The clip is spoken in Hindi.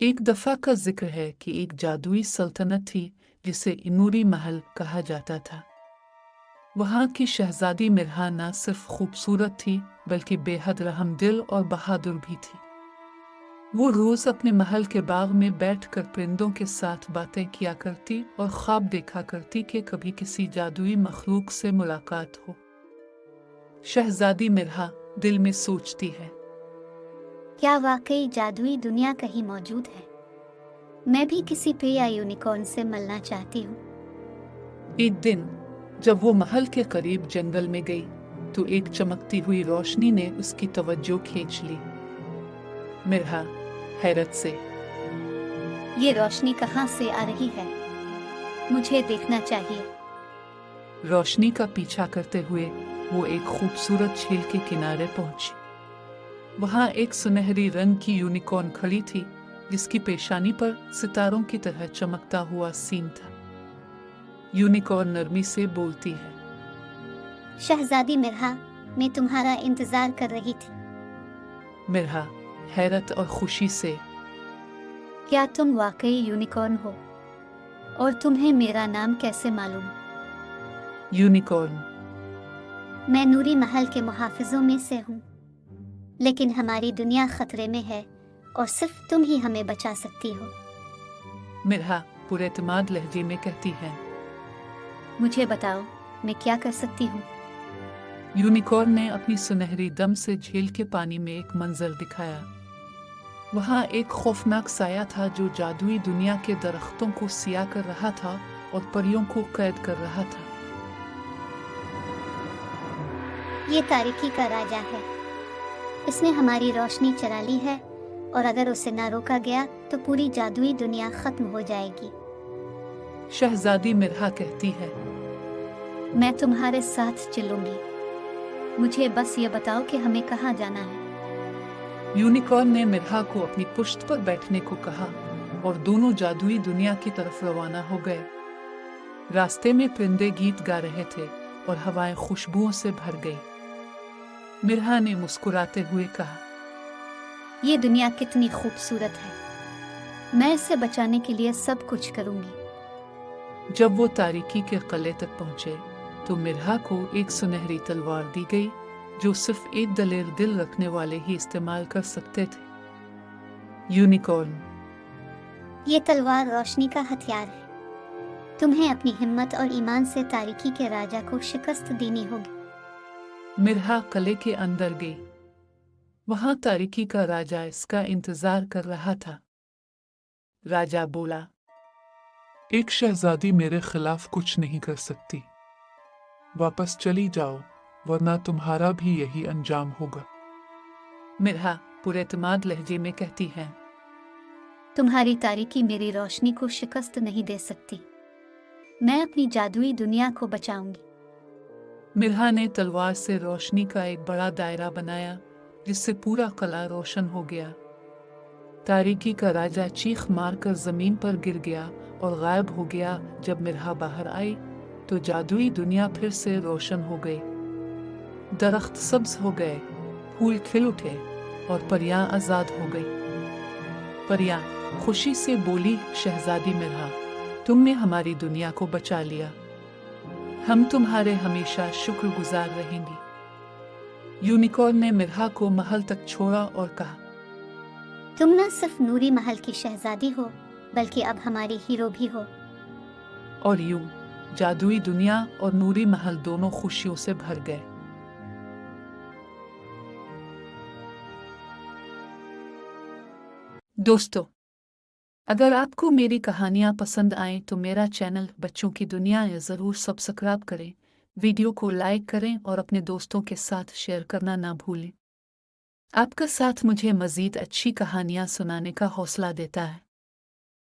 एक दफा का जिक्र है कि एक जादुई सल्तनत थी जिसे नूरी महल कहा जाता था। वहाँ की शहजादी मिर्हा न सिर्फ खूबसूरत थी बल्कि बेहद रहमदिल और बहादुर भी थी। वो रोज अपने महल के बाग में बैठकर परिंदों के साथ बातें किया करती और ख्वाब देखा करती कि कभी किसी जादुई मखलूक से मुलाकात हो। शहजादी मिर्हा दिल में सोचती है, क्या वाकई जादुई दुनिया कहीं मौजूद है? मैं भी किसी पे या यूनिकॉर्न से मिलना चाहती हूँ। एक दिन जब वो महल के करीब जंगल में गई तो एक चमकती हुई रोशनी ने उसकी तवज्जो खींच ली। मिर्हा हैरत से, ये रोशनी कहाँ से आ रही है? मुझे देखना चाहिए। रोशनी का पीछा करते हुए वो एक खूबसूरत झील के किनारे पहुंची। वहां एक सुनहरी रंग की यूनिकॉर्न खड़ी थी जिसकी पेशानी पर सितारों की तरह चमकता हुआ सीन था। यूनिकॉर्न नरमी से बोलती है, शहजादी मिर्हा, मैं तुम्हारा इंतजार कर रही थी। मिर्हा हैरत और खुशी से, क्या तुम वाकई यूनिकॉर्न हो? और तुम्हें मेरा नाम कैसे मालूम? यूनिकॉर्न, मैं नूरी महल के मुहाफिजों में से हूँ, लेकिन हमारी दुनिया खतरे में है और सिर्फ तुम ही हमें बचा सकती हो। मिर्हा पुरएतमाद लहजे में कहती है। मुझे बताओ, मैं क्या कर सकती हूँ? यूनिकॉर्न ने अपनी सुनहरी दम से झील के पानी में एक मंजर दिखाया। वहां एक खौफनाक साया था जो जादुई दुनिया के दरख्तों को सिया कर रहा था और परियों को कैद कर रहा था। ये तारीकी का राजा है। इसने हमारी रोशनी चरा ली है और अगर उसे ना रोका गया तो पूरी जादुई दुनिया खत्म हो जाएगी। शहजादी मिर्हा कहती है, मैं तुम्हारे साथ चलूंगी। मुझे बस ये बताओ कि हमें कहाँ जाना है। यूनिकॉर्न ने मिर्हा को अपनी पुश्त पर बैठने को कहा और दोनों जादुई दुनिया की तरफ रवाना हो गए। रास्ते में परिंदे गीत गा रहे थे और हवाएं खुशबुओं से भर गई। मिर्हा ने मुस्कुराते हुए कहा, ये दुनिया कितनी खूबसूरत है। मैं इसे बचाने के लिए सब कुछ करूंगी। जब वो तारीकी के किले तक पहुंचे तो मिर्हा को एक सुनहरी तलवार दी गई जो सिर्फ एक दलेर दिल रखने वाले ही इस्तेमाल कर सकते थे। यूनिकॉर्न, ये तलवार रोशनी का हथियार है। तुम्हें अपनी हिम्मत और ईमान से तारीकी के राजा को शिकस्त देनी होगी। मिर्हा किले के अंदर गई। वहां तारीकी का राजा इसका इंतजार कर रहा था। राजा बोला, एक शहजादी मेरे खिलाफ कुछ नहीं कर सकती। वापस चली जाओ वरना तुम्हारा भी यही अंजाम होगा। मिर्हा पुरएतमाद लहजे में कहती है, तुम्हारी तारीकी मेरी रोशनी को शिकस्त नहीं दे सकती। मैं अपनी जादुई दुनिया को बचाऊंगी। मिर्हा ने तलवार से रोशनी का एक बड़ा दायरा बनाया जिससे पूरा किला रोशन हो गया। तारीकी का राजा चीख मारकर जमीन पर गिर गया और गायब हो गया। जब मिर्हा बाहर आई तो जादुई दुनिया फिर से रोशन हो गई। दरख्त सब्ज हो गए, फूल खिल उठे और परियां आजाद हो गई। परियां खुशी से बोली, शहजादी मिर्हा, तुमने हमारी दुनिया को बचा लिया। हम तुम्हारे हमेशा शुक्रगुजार रहेंगी। यूनिकॉर्न ने मिर्हा को महल तक छोड़ा और कहा, तुम न सिर्फ नूरी महल की शहजादी हो बल्कि अब हमारी हीरो भी हो। और यूं जादुई दुनिया और नूरी महल दोनों खुशियों से भर गए। दोस्तों, अगर आपको मेरी कहानियाँ पसंद आएं तो मेरा चैनल बच्चों की दुनिया ज़रूर सब्सक्राइब करें, वीडियो को लाइक करें और अपने दोस्तों के साथ शेयर करना ना भूलें। आपका साथ मुझे मज़ीद अच्छी कहानियाँ सुनाने का हौसला देता है।